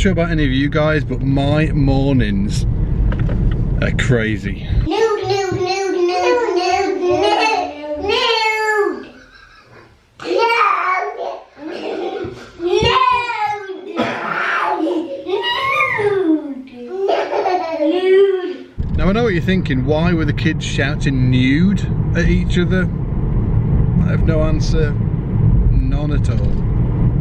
sure about any of you guys, but my mornings are crazy. Now I know what you're thinking, why were the kids shouting nude at each other? I have no answer, none at all.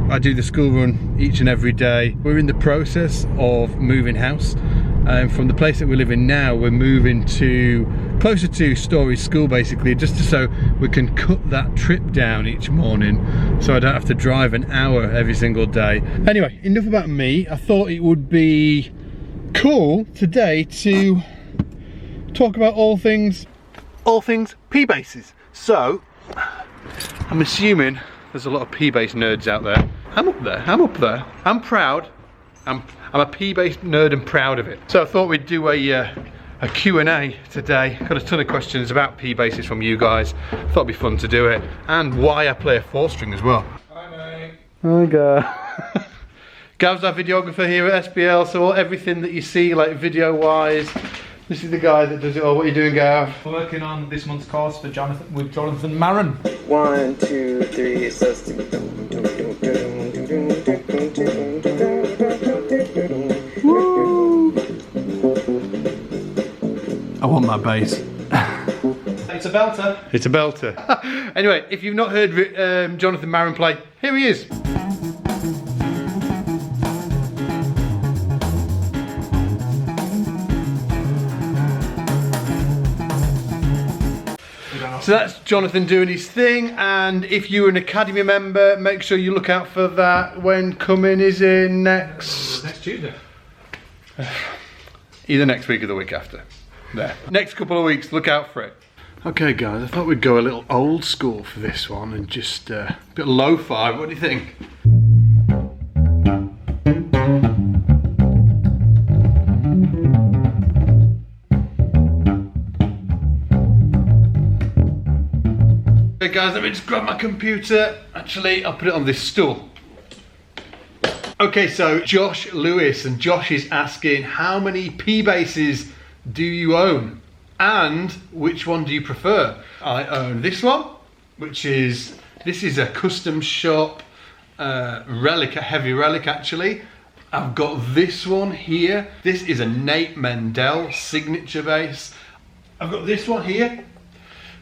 I do the school run each and every day. We're in the process of moving house. From the place that we live in now, we're moving to closer to Story School basically, just so we can cut that trip down each morning so I don't have to drive an hour every single day. Anyway, enough about me. I thought it would be cool today to talk about all things P-basses. So I'm assuming there's a lot of P-bass nerds out there. I'm up there, I'm proud. I'm a P-bass nerd and proud of it. So I thought we'd do a Q&A today. Got a ton of questions about P-basses from you guys. Thought it'd be fun to do it, and why I play a 4-string as well. Hi mate. Hi Gav. Gav's our videographer here at SBL, so everything that you see like video wise, this is the guy that does it all. What are you doing, Gav? Working on this month's course for Jonathan Maron. 1, 2, 3, I want my bass. It's a belter. It's a belter. Anyway, if you've not heard Jonathan Maron play, here he is. So that's Jonathan doing his thing, and if you're an Academy member, make sure you look out for that when coming is in next Tuesday. Either next week or the week after. There. Next couple of weeks, look out for it. Okay guys, I thought we'd go a little old school for this one and just a bit of lo-fi. What do you think? Okay guys, let me just grab my computer. Actually, I'll put it on this stool. Okay, so Josh Lewis, and Josh is asking, how many P-basses do you own? And which one do you prefer? I own this one, this is a custom shop relic, a heavy relic actually. I've got this one here. This is a Nate Mendel signature bass. I've got this one here,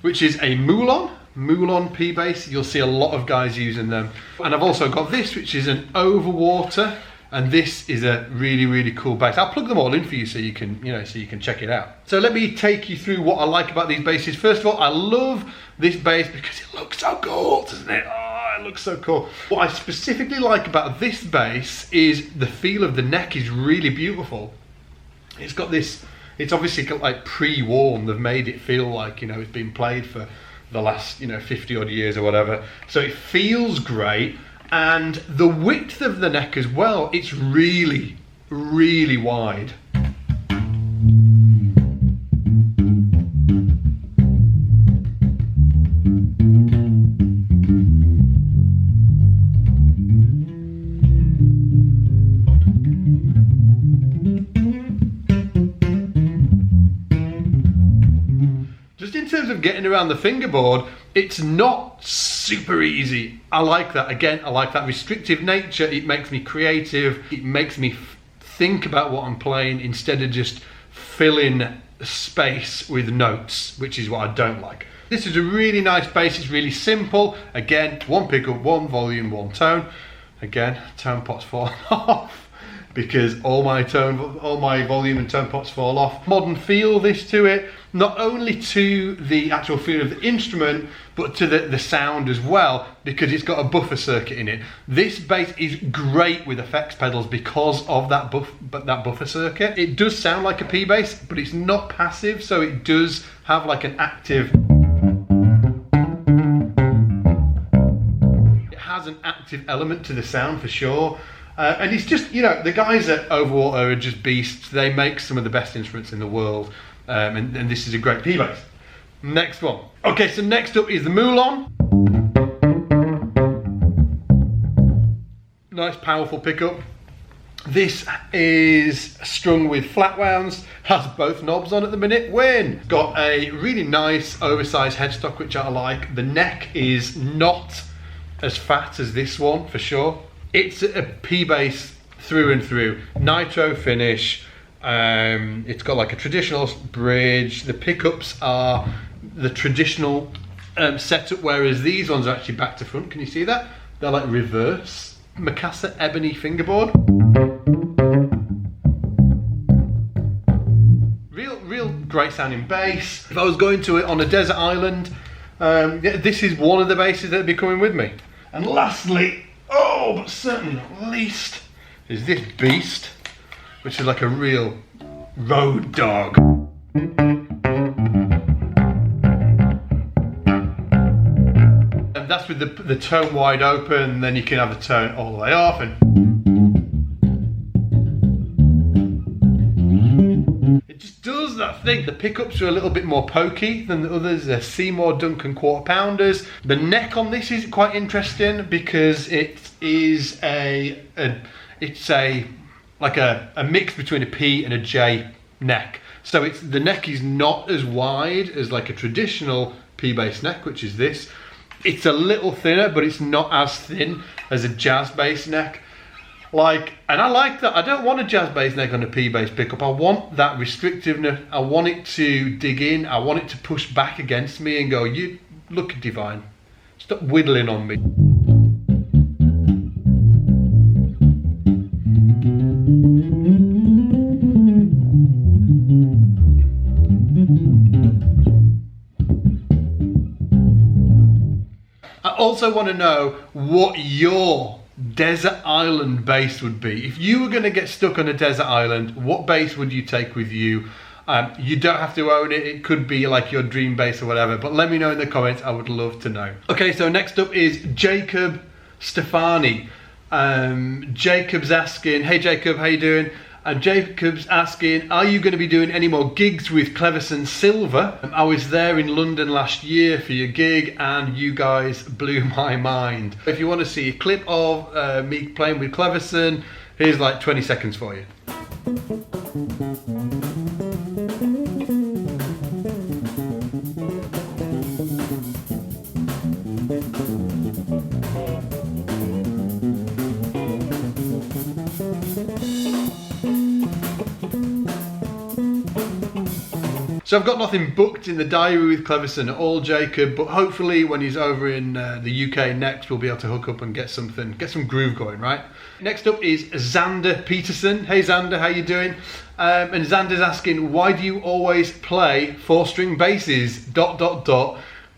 which is a Moulon P-bass. You'll see a lot of guys using them. And I've also got this, which is an Overwater, and this is a really, really cool bass. I'll plug them all in for you so you can, so you can check it out. So let me take you through what I like about these basses. First of all, I love this bass because it looks so cool, doesn't it? Oh, it looks so cool. What I specifically like about this bass is the feel of the neck is really beautiful. It's got this, it's obviously got like pre-worn. They've made it feel like, it's been played for the last 50 odd years or whatever, so it feels great. And the width of the neck as well, it's really, really wide. Of getting around the fingerboard, it's not super easy. I like that. Again, I like that restrictive nature. It makes me creative. It makes me think about what I'm playing instead of just filling space with notes, which is what I don't like. This is a really nice bass. It's really simple. Again, one pickup, one volume, one tone. Again, tone pots falling off because all my volume and tone pots fall off. Modern feel this to it, not only to the actual feel of the instrument, but to the sound as well, because it's got a buffer circuit in it. This bass is great with effects pedals because of that buffer circuit. It does sound like a P bass, but it's not passive, so it does have like an active. It has an active element to the sound for sure. And it's just, the guys at Overwater are just beasts. They make some of the best instruments in the world. And this is a great P-bass. Next one. Okay, so next up is the Moulon. Nice powerful pickup. This is strung with flat wounds, has both knobs on at the minute. Win! Got a really nice oversized headstock, which I like. The neck is not as fat as this one, for sure. It's a P-bass through and through. Nitro finish. It's got like a traditional bridge. The pickups are the traditional setup, whereas these ones are actually back to front. Can you see that? They're like reverse. Mikasa ebony fingerboard. Real great sounding bass. If I was going to it on a desert island, this is one of the basses that would be coming with me. And lastly, but certainly not least, is this beast, which is like a real road dog. And that's with the tone wide open, then you can have the tone all the way off. And it just does that thing. The pickups are a little bit more pokey than the others. They're Seymour Duncan quarter pounders. The neck on this is quite interesting because it is like a mix between a P and a J neck. So the neck is not as wide as like a traditional P-bass neck, which is this. It's a little thinner, but it's not as thin as a jazz bass neck. And I like that. I don't want a jazz bass neck on a P-bass pickup. I want that restrictiveness. I want it to dig in. I want it to push back against me and go, you look divine. Stop whittling on me. I also want to know what your desert island bass would be. If you were going to get stuck on a desert island, what bass would you take with you? You don't have to own it. It could be like your dream bass or whatever, but let me know in the comments. I would love to know. Okay, so next up is Jacob Stefani. Jacob's asking, hey Jacob, how you doing? Jacob's asking, are you going to be doing any more gigs with Cleverson Silver? I was there in London last year for your gig and you guys blew my mind. If you want to see a clip of me playing with Cleverson, here's like 20 seconds for you. So I've got nothing booked in the diary with Cleverson at all, Jacob, but hopefully when he's over in the UK next, we'll be able to hook up and get some groove going, right? Next up is Xander Peterson. Hey Xander, how you doing? And Xander's asking, why do you always play 4-string basses, ...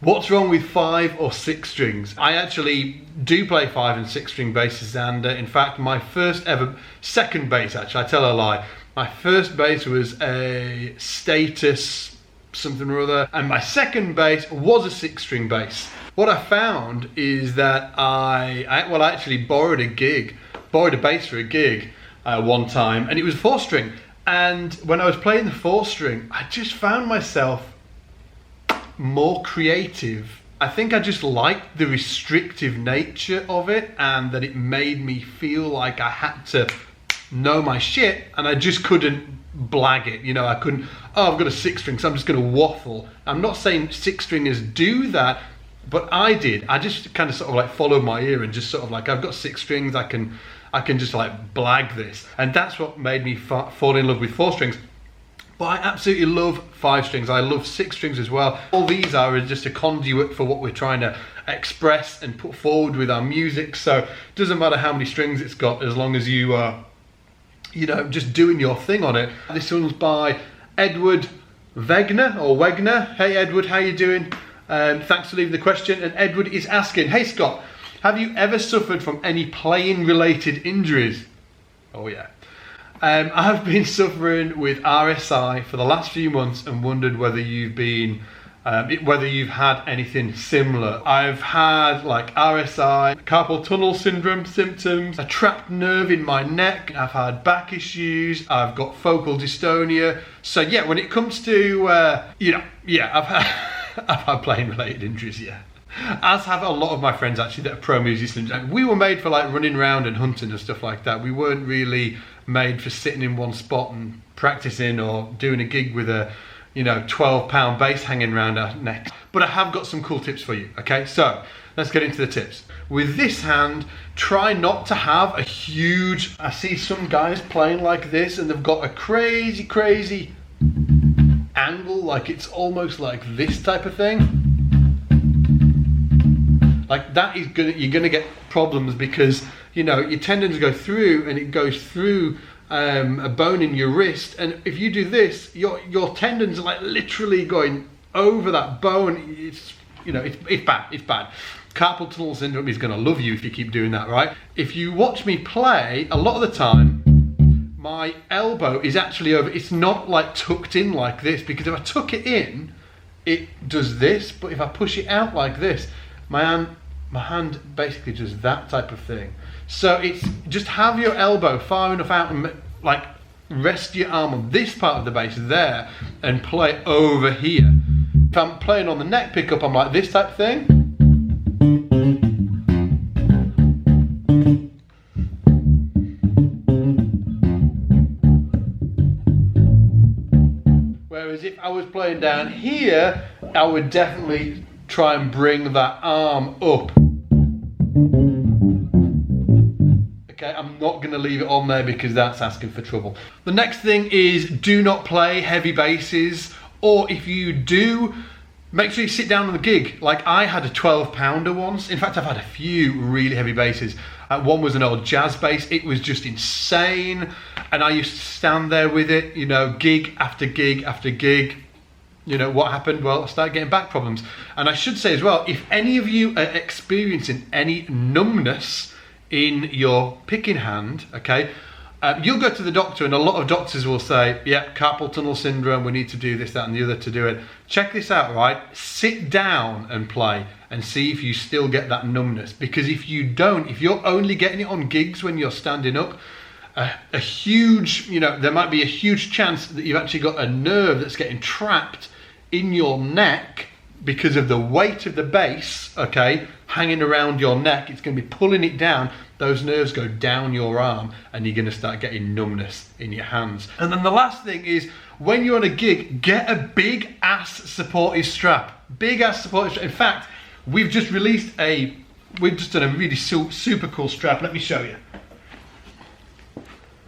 What's wrong with 5 or 6 strings? I actually do play 5 and 6 string basses, Xander. In fact, my first ever, second bass actually, I tell a lie. My first bass was a Status something or other, and my second bass was a 6-string bass. What I found is that I actually borrowed a bass for a gig one time, and it was 4-string. And when I was playing the 4-string, I just found myself more creative. I think I just liked the restrictive nature of it, and that it made me feel like I had to know my shit, and I just couldn't blag it. You know, I couldn't, I've got a 6-string, so I'm just going to waffle. I'm not saying 6-stringers do that, but I did. I just kind of sort of like followed my ear and just sort of like, I've got 6 strings, I can just like blag this. And that's what made me fall in love with 4 strings. But I absolutely love 5 strings. I love 6 strings as well. All these are just a conduit for what we're trying to express and put forward with our music. So it doesn't matter how many strings it's got, as long as you are, you know, just doing your thing on it. This one's by Edward Wegner. Hey Edward, how you doing? Thanks for leaving the question. And Edward is asking, hey Scott, have you ever suffered from any playing related injuries? Oh yeah. I have been suffering with RSI for the last few months and wondered whether you've had anything similar. I've had like RSI, carpal tunnel syndrome symptoms, a trapped nerve in my neck. I've had back issues. I've got focal dystonia. So yeah, when it comes to, I've had playing related injuries, yeah. As have a lot of my friends actually that are pro musicians. We were made for like running around and hunting and stuff like that. We weren't really made for sitting in one spot and practicing or doing a gig with a, you know, 12-pound bass hanging around our neck. But I have got some cool tips for you, okay? So let's get into the tips. With this hand, try not to have a huge, I see some guys playing like this and they've got a crazy angle, like it's almost like this type of thing. Like that is you're gonna get problems because, you know, your tendons go through and it goes through a bone in your wrist, and if you do this, your tendons are like literally going over that bone. It's, you know, it's bad. Carpal tunnel syndrome is gonna love you if you keep doing that, right? If you watch me play, a lot of the time, my elbow is actually over, it's not like tucked in like this, because if I tuck it in, it does this, but if I push it out like this, my hand basically does that type of thing. So it's just have your elbow far enough out and like rest your arm on this part of the bass there and play over here. If I'm playing on the neck pickup, I'm like this type of thing. Whereas if I was playing down here, I would definitely try and bring that arm up. Okay, I'm not going to leave it on there because that's asking for trouble. The next thing is do not play heavy basses, or if you do, make sure you sit down on the gig. Like I had a 12-pounder once. In fact, I've had a few really heavy basses. One was an old jazz bass. It was just insane. And I used to stand there with it, you know, gig after gig after gig. You know, what happened? Well, I started getting back problems. And I should say as well, if any of you are experiencing any numbness in your picking hand, okay, you'll go to the doctor, and a lot of doctors will say, yeah, carpal tunnel syndrome, we need to do this, that, and the other to do it. Check this out, right? Sit down and play and see if you still get that numbness. Because if you don't, if you're only getting it on gigs when you're standing up, a huge, you know, there might be a huge chance that you've actually got a nerve that's getting trapped in your neck because of the weight of the bass, okay, hanging around your neck. It's going to be pulling it down. Those nerves go down your arm and you're going to start getting numbness in your hands. And then the last thing is, when you're on a gig, get a big ass supportive strap. Big ass supportive strap. In fact, we've just done a really super cool strap. Let me show you.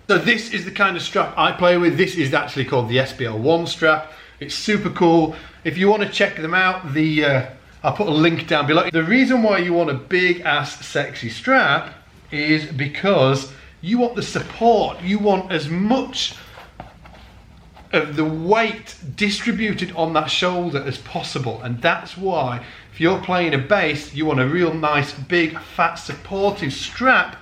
So this is the kind of strap I play with. This is actually called the SBL1 strap. It's super cool. If you want to check them out, I'll put a link down below. The reason why you want a big ass sexy strap is because you want the support. You want as much of the weight distributed on that shoulder as possible. And that's why if you're playing a bass, you want a real nice big fat supportive strap,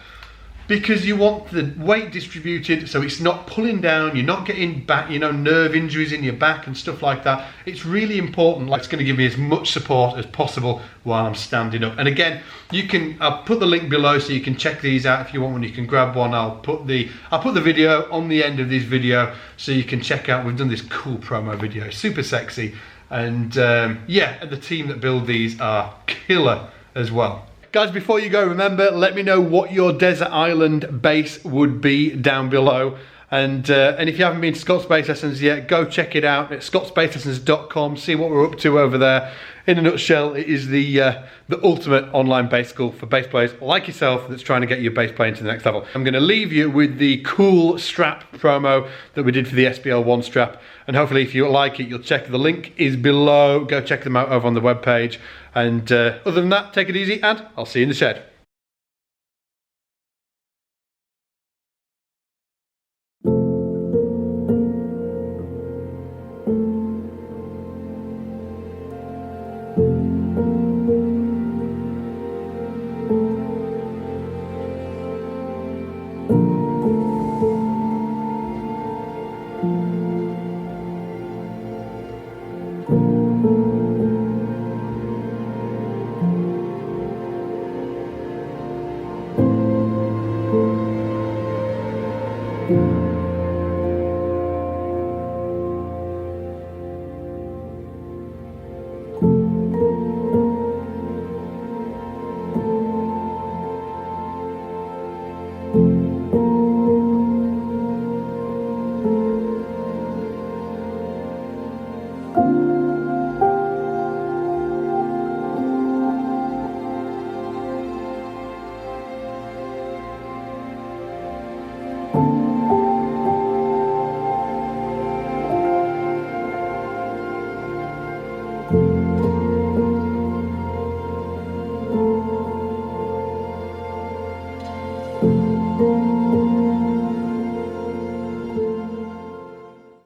because you want the weight distributed so it's not pulling down, you're not getting back, you know, nerve injuries in your back and stuff like that. It's really important. Like, it's going to give me as much support as possible while I'm standing up. And again, I'll put the link below so you can check these out if you want one. You can grab one. I'll put the video on the end of this video so you can check out. We've done this cool promo video, super sexy, and yeah, the team that build these are killer as well. Guys, before you go, remember, let me know what your desert island bass would be down below. And if you haven't been to Scott's Bass Lessons yet, go check it out at scottsbasslessons.com. See what we're up to over there. In a nutshell, it is the ultimate online bass school for bass players like yourself that's trying to get your bass playing to the next level. I'm going to leave you with the cool strap promo that we did for the SBL1 strap. And hopefully, if you like it, you'll check. The link is below. Go check them out over on the webpage. And other than that, take it easy, and I'll see you in the shed. you.